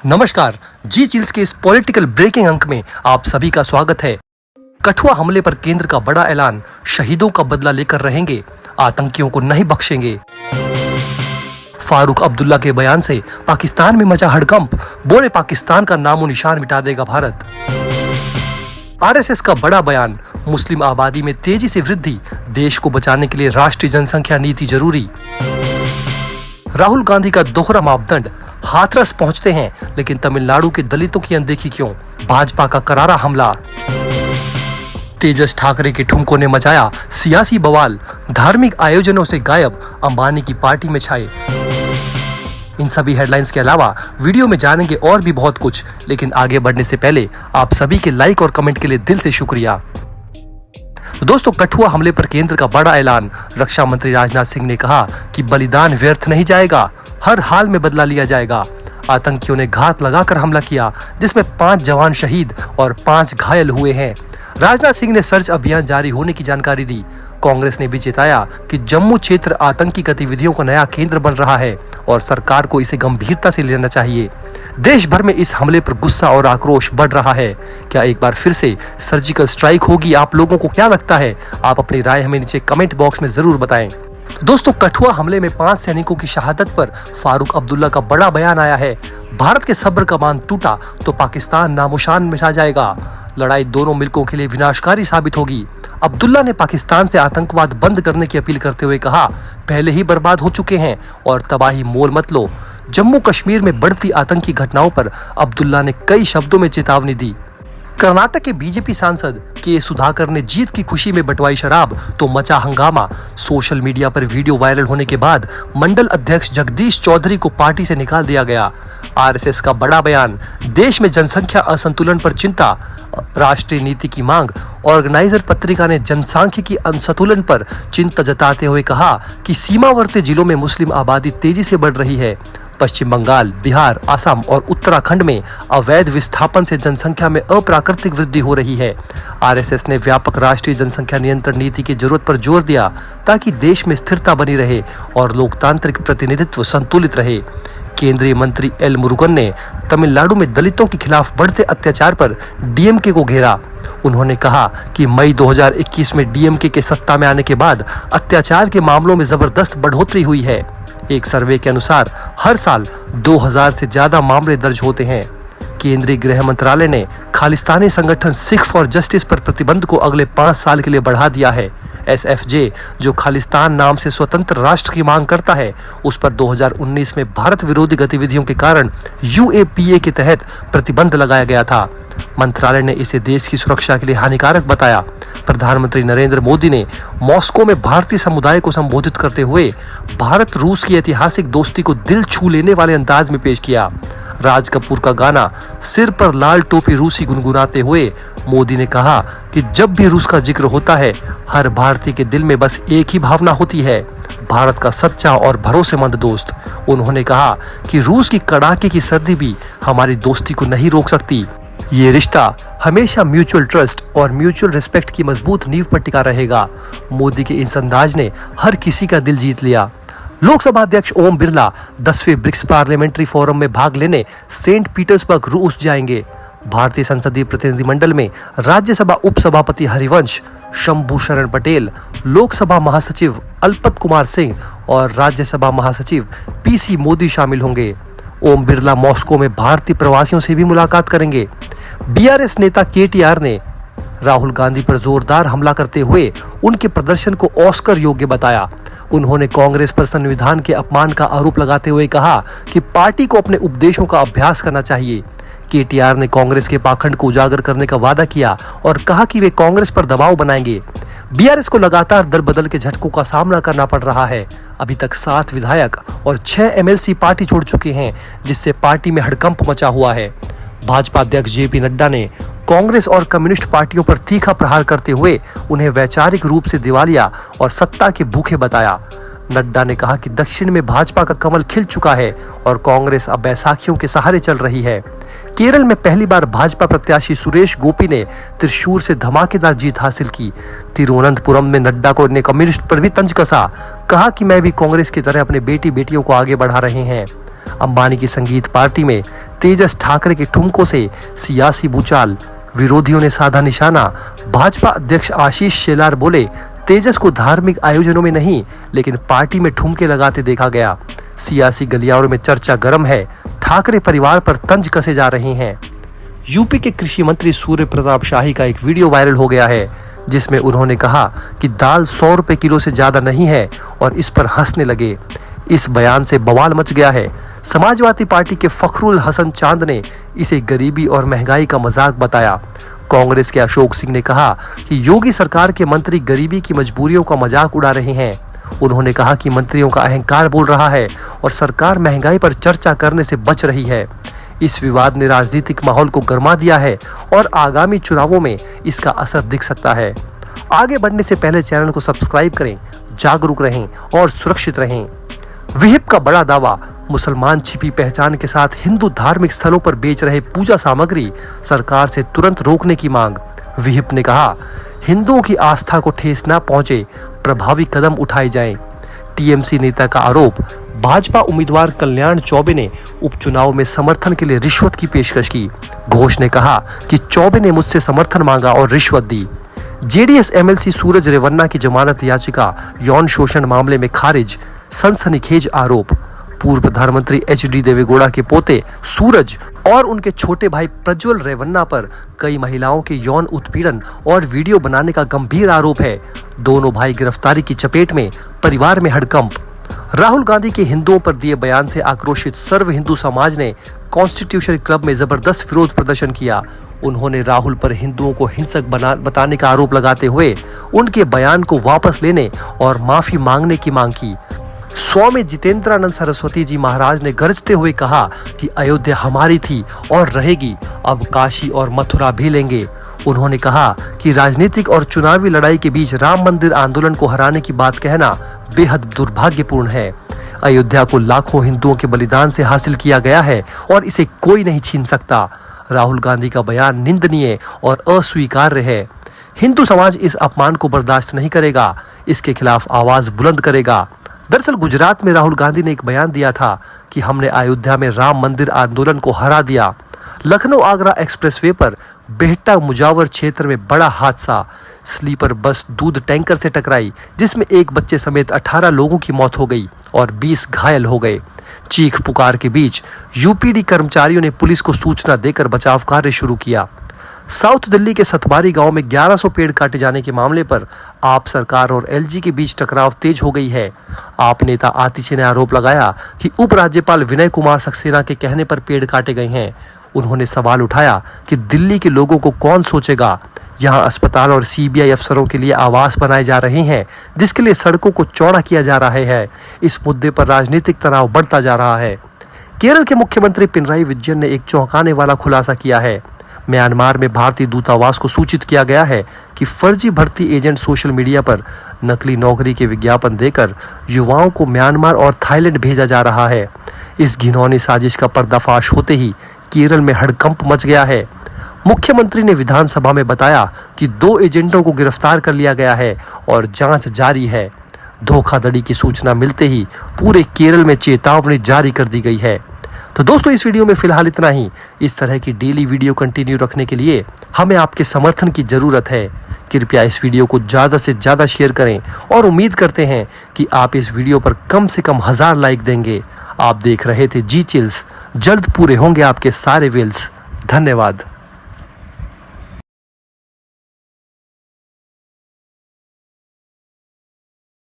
नमस्कार, जी चिल्स के इस पॉलिटिकल ब्रेकिंग अंक में आप सभी का स्वागत है। कठुआ हमले पर केंद्र का बड़ा ऐलान, शहीदों का बदला लेकर रहेंगे, आतंकियों को नहीं बख्शेंगे। फारूक अब्दुल्ला के बयान से पाकिस्तान में मचा हड़कंप, बोले पाकिस्तान का नामो निशान मिटा देगा भारत। आरएसएस का बड़ा बयान, मुस्लिम आबादी में तेजी से वृद्धि, देश को बचाने के लिए राष्ट्रीय जनसंख्या नीति जरूरी। राहुल गांधी का दोहरा मापदंड, हाथरस पहुंचते हैं लेकिन तमिलनाडु के दलितों की अनदेखी क्यों, भाजपा का करारा हमला। तेजस ठाकरे के ठुमकों ने मचाया सियासी बवाल, धार्मिक आयोजनों से गायब, अंबानी की पार्टी में छाए। इन सभी हेडलाइंस के अलावा वीडियो में जानेंगे और भी बहुत कुछ, लेकिन आगे बढ़ने से पहले आप सभी के लाइक और कमेंट के लिए दिल से शुक्रिया। तो दोस्तों, कठुआ हमले पर केंद्र का बड़ा ऐलान। रक्षा मंत्री राजनाथ सिंह ने कहा कि बलिदान व्यर्थ नहीं जाएगा, हर हाल में बदला लिया जाएगा। आतंकियों ने घात लगाकर हमला किया, जिसमें 5 जवान शहीद और 5 घायल हुए हैं। राजनाथ सिंह ने सर्च अभियान जारी होने की जानकारी दी। कांग्रेस ने भी चेताया कि जम्मू क्षेत्र आतंकी गतिविधियों का नया केंद्र बन रहा है और सरकार को इसे गंभीरता से लेना चाहिए। देश भर में इस हमले पर गुस्सा और आक्रोश बढ़ रहा है। क्या एक बार फिर से सर्जिकल स्ट्राइक होगी? आप लोगों को क्या लगता है? आप अपनी राय हमें नीचे कमेंट बॉक्स में जरूर बताएं। दोस्तों, कठुआ हमले में 5 सैनिकों की शहादत पर फारूक अब्दुल्ला का बड़ा बयान आया है। भारत के सब्र का बांध टूटा तो पाकिस्तान नामोशान मिटा जाएगा। लड़ाई दोनों मुल्कों के लिए विनाशकारी साबित होगी। अब्दुल्ला ने पाकिस्तान से आतंकवाद बंद करने की अपील करते हुए कहा, पहले ही बर्बाद हो चुके हैं और तबाही मोल मत लो। जम्मू कश्मीर में बढ़ती आतंकी घटनाओं पर अब्दुल्ला ने कई शब्दों में चेतावनी दी। कर्नाटक के बीजेपी सांसद के सुधाकर ने जीत की खुशी में बंटवाई शराब तो मचा हंगामा। सोशल मीडिया पर वीडियो वायरल होने के बाद मंडल अध्यक्ष जगदीश चौधरी को पार्टी से निकाल दिया गया। आरएसएस का बड़ा बयान, देश में जनसंख्या असंतुलन पर चिंता, राष्ट्रीय नीति की मांग। ऑर्गेनाइजर पत्रिका ने जनसांख्यिकी असंतुलन पर चिंता जताते हुए कहा कि सीमावर्ती जिलों में मुस्लिम आबादी तेजी से बढ़ रही है। पश्चिम बंगाल, बिहार, असम और उत्तराखंड में अवैध विस्थापन से जनसंख्या में अप्राकृतिक वृद्धि हो रही है। आरएसएस ने व्यापक राष्ट्रीय जनसंख्या नियंत्रण नीति की जरूरत पर जोर दिया ताकि देश में स्थिरता बनी रहे और लोकतांत्रिक प्रतिनिधित्व संतुलित रहे। केंद्रीय मंत्री एल मुरुगन ने तमिलनाडु में दलितों के खिलाफ बढ़ते अत्याचार पर डीएमके को घेरा। उन्होंने कहा कि मई 2021 में डीएमके के सत्ता में आने के बाद अत्याचार के मामलों में जबरदस्त बढ़ोतरी हुई है। एक सर्वे के अनुसार हर साल 2000 से ज्यादा मामले दर्ज होते हैं। केंद्रीय गृह मंत्रालय ने खालिस्तानी संगठन सिख फॉर जस्टिस पर प्रतिबंध को अगले 5 साल के लिए बढ़ा दिया है। एसएफजे, जो खालिस्तान नाम से स्वतंत्र राष्ट्र की मांग करता है, उस पर 2019 में भारत विरोधी गतिविधियों के कारण यूएपीए के तहत प्रतिबंध लगाया गया था। मंत्रालय ने इसे देश की सुरक्षा के लिए हानिकारक बताया। प्रधानमंत्री नरेंद्र मोदी ने मॉस्को में भारतीय समुदाय को संबोधित करते हुए भारत रूस की ऐतिहासिक दोस्ती को दिल छू लेने वाले अंदाज में पेश किया। राज कपूर का गाना सिर पर लाल टोपी रूसी गुनगुनाते हुए मोदी ने कहा कि जब भी रूस का जिक्र होता है, हर भारतीय के दिल में बस एक ही भावना होती है, भारत का सच्चा और भरोसेमंद दोस्त। उन्होंने कहा कि रूस की कड़ाके की सर्दी भी हमारी दोस्ती को नहीं रोक सकती। ये रिश्ता हमेशा म्यूचुअल ट्रस्ट और म्यूचुअल रिस्पेक्ट की मजबूत नींव पर टिका रहेगा। मोदी के इस अंदाज ने हर किसी का दिल जीत लिया। लोकसभा अध्यक्ष ओम बिरला 10वें ब्रिक्स पार्लियामेंट्री फोरम में भाग लेने सेंट पीटर्सबर्ग रूस जाएंगे। भारतीय संसदीय प्रतिनिधिमंडल में राज्यसभा उपसभापति हरिवंश, शंभू शरण पटेल, लोकसभा महासचिव अल्पत कुमार सिंह और राज्यसभा महासचिव पीसी मोदी शामिल होंगे। ओम बिरला मॉस्को में भारतीय प्रवासियों से भी मुलाकात करेंगे। बीआरएस नेता केटीआर ने राहुल गांधी पर जोरदार हमला करते हुए उनके प्रदर्शन को ऑस्कर योग्य बताया। उन्होंने कांग्रेस पर संविधान के अपमान का आरोप लगाते हुए कहा कि पार्टी को अपने उपदेशों का अभ्यास करना चाहिए। केटीआर ने कांग्रेस के पाखंड को उजागर करने का वादा किया और कहा कि वे कांग्रेस पर दबाव बनाएंगे। बीआरएस को लगातार दल बदल के झटकों का सामना करना पड़ रहा है। अभी तक 7 विधायक और 6 एमएलसी पार्टी छोड़ चुके हैं, जिससे पार्टी में हड़कंप मचा हुआ है। भाजपा अध्यक्ष जेपी नड्डा ने कांग्रेस और कम्युनिस्ट पार्टियों पर तीखा प्रहार करते हुए उन्हें वैचारिक रूप से दिवालिया और सत्ता के भूखे बताया। नड्डा ने कहा कि दक्षिण में भाजपा का कमल खिल चुका है और कांग्रेस अब बैसाखियों के सहारे चल रही है। केरल में पहली बार भाजपा प्रत्याशी सुरेश गोपी ने त्रिशूर से धमाकेदार जीत हासिल की। तिरुवनंतपुरम में नड्डा को ने कम्युनिस्ट पर भी तंज कसा, कहा कि मैं भी कांग्रेस की तरह अपने बेटी बेटियों को आगे बढ़ा रहे हैं। अंबानी की संगीत पार्टी में तेजस ठाकरे के ठुमकों से सियासी भूचाल, विरोधियों ने साधा निशाना। भाजपा अध्यक्ष आशीष शेलार बोले, तेजस को धार्मिक आयोजनों में नहीं लेकिन पार्टी में ठुमके लगाते देखा गया। सियासी गलियारों में चर्चा गर्म है, ठाकरे परिवार पर तंज कसे जा रहे हैं। यूपी के कृषि मंत्री सूर्य प्रताप शाही का एक वीडियो वायरल हो गया है जिसमें उन्होंने कहा कि दाल 100 रुपए किलो से ज्यादा नहीं है और इस पर हंसने लगे। इस बयान से बवाल मच गया है। समाजवादी पार्टी के फखरुल हसन चांद ने इसे गरीबी और महंगाई का मजाक बताया। कांग्रेस के अशोक सिंह ने कहा कि योगी सरकार के मंत्री गरीबी की मजबूरियों का मजाक उड़ा रहे हैं। उन्होंने कहा कि मंत्रियों का अहंकार बोल रहा है और सरकार महंगाई पर चर्चा करने से बच रही है। इस विवाद ने राजनीतिक माहौल को गर्मा दिया है और आगामी चुनावों में इसका असर दिख सकता है। आगे बढ़ने से पहले चैनल को सब्सक्राइब करें, जागरूक रहें और सुरक्षित रहें। विहिप का बड़ा दावा, मुसलमान छिपी पहचान के साथ हिंदू धार्मिक स्थलों पर बेच रहे पूजा सामग्री, सरकार से तुरंत रोकने की मांग। विहिप ने कहा, हिंदुओं की आस्था को ठेस न पहुंचे, प्रभावी कदम उठाए जाएं। टीएमसी नेता का आरोप, भाजपा उम्मीदवार कल्याण चौबे ने उपचुनाव में समर्थन के लिए रिश्वत की पेशकश की। घोष ने कहा कि चौबे ने मुझसे समर्थन मांगा और रिश्वत दी। जेडीएस एमएलसी सूरज रेवन्ना की जमानत याचिका यौन शोषण मामले में खारिज, सनसनीखेज आरोप। पूर्व प्रधानमंत्री एचडी देवेगौड़ा के पोते सूरज और उनके छोटे भाई प्रज्वल रेवन्ना पर कई महिलाओं के यौन उत्पीड़न और वीडियो बनाने का गंभीर आरोप है। दोनों भाई गिरफ्तारी की चपेट में, परिवार में हड़कंप। राहुल गांधी के हिंदुओं पर दिए बयान से आक्रोशित सर्व हिंदू समाज ने कॉन्स्टिट्यूशन क्लब में जबरदस्त विरोध प्रदर्शन किया। उन्होंने राहुल पर हिंदुओं को हिंसक बताने का आरोप लगाते हुए उनके बयान को वापस लेने और माफी मांगने की मांग की। स्वामी जितेंद्रानंद सरस्वती जी महाराज ने गरजते हुए कहा कि अयोध्या हमारी थी और रहेगी, अब काशी और मथुरा भी लेंगे। उन्होंने कहा कि राजनीतिक और चुनावी लड़ाई के बीच राम मंदिर आंदोलन को हराने की बात कहना बेहद दुर्भाग्यपूर्ण है। अयोध्या को लाखों हिंदुओं के बलिदान से हासिल किया गया है और इसे कोई नहीं छीन सकता। राहुल गांधी का बयान निंदनीय और अस्वीकार्य है। हिंदू समाज इस अपमान को बर्दाश्त नहीं करेगा, इसके खिलाफ आवाज बुलंद करेगा। दरअसल गुजरात में राहुल गांधी ने एक बयान दिया था कि हमने अयोध्या में राम मंदिर आंदोलन को हरा दिया। लखनऊ आगरा एक्सप्रेसवे पर बेहटा मुजावर क्षेत्र में बड़ा हादसा, स्लीपर बस दूध टैंकर से टकराई जिसमें एक बच्चे समेत 18 लोगों की मौत हो गई और 20 घायल हो गए। चीख पुकार के बीच यूपीडी कर्मचारियों ने पुलिस को सूचना देकर बचाव कार्य शुरू किया। साउथ दिल्ली के सतबारी गांव में 1100 पेड़ काटे जाने के मामले पर आप सरकार और एलजी के बीच टकराव तेज हो गई है। आप नेता आतिशी ने आरोप लगाया कि उपराज्यपाल विनय कुमार सक्सेना के कहने पर पेड़ काटे गए हैं। उन्होंने सवाल उठाया कि दिल्ली के लोगों को कौन सोचेगा। यहाँ अस्पताल और सीबीआई अफसरों के लिए आवास बनाए जा रहे हैं जिसके लिए सड़कों को चौड़ा किया जा रहा है। इस मुद्दे पर राजनीतिक तनाव बढ़ता जा रहा है। केरल के मुख्यमंत्री पिनराई विजयन ने एक चौंकाने वाला खुलासा किया है। म्यांमार में भारतीय दूतावास को सूचित किया गया है कि फर्जी भर्ती एजेंट सोशल मीडिया पर नकली नौकरी के विज्ञापन देकर युवाओं को म्यांमार और थाईलैंड भेजा जा रहा है। इस घिनौनी साजिश का पर्दाफाश होते ही केरल में हड़कंप मच गया है। मुख्यमंत्री ने विधानसभा में बताया कि 2 एजेंटों को गिरफ्तार कर लिया गया है और जांच जारी है। धोखाधड़ी की सूचना मिलते ही पूरे केरल में चेतावनी जारी कर दी गई है। तो दोस्तों, इस वीडियो में फिलहाल इतना ही। इस तरह की डेली वीडियो कंटिन्यू रखने के लिए हमें आपके समर्थन की जरूरत है। कृपया इस वीडियो को ज़्यादा से ज़्यादा शेयर करें और उम्मीद करते हैं कि आप इस वीडियो पर कम से कम 1000 लाइक देंगे। आप देख रहे थे जी चिल्स, जल्द पूरे होंगे आपके सारे विल्स। धन्यवाद।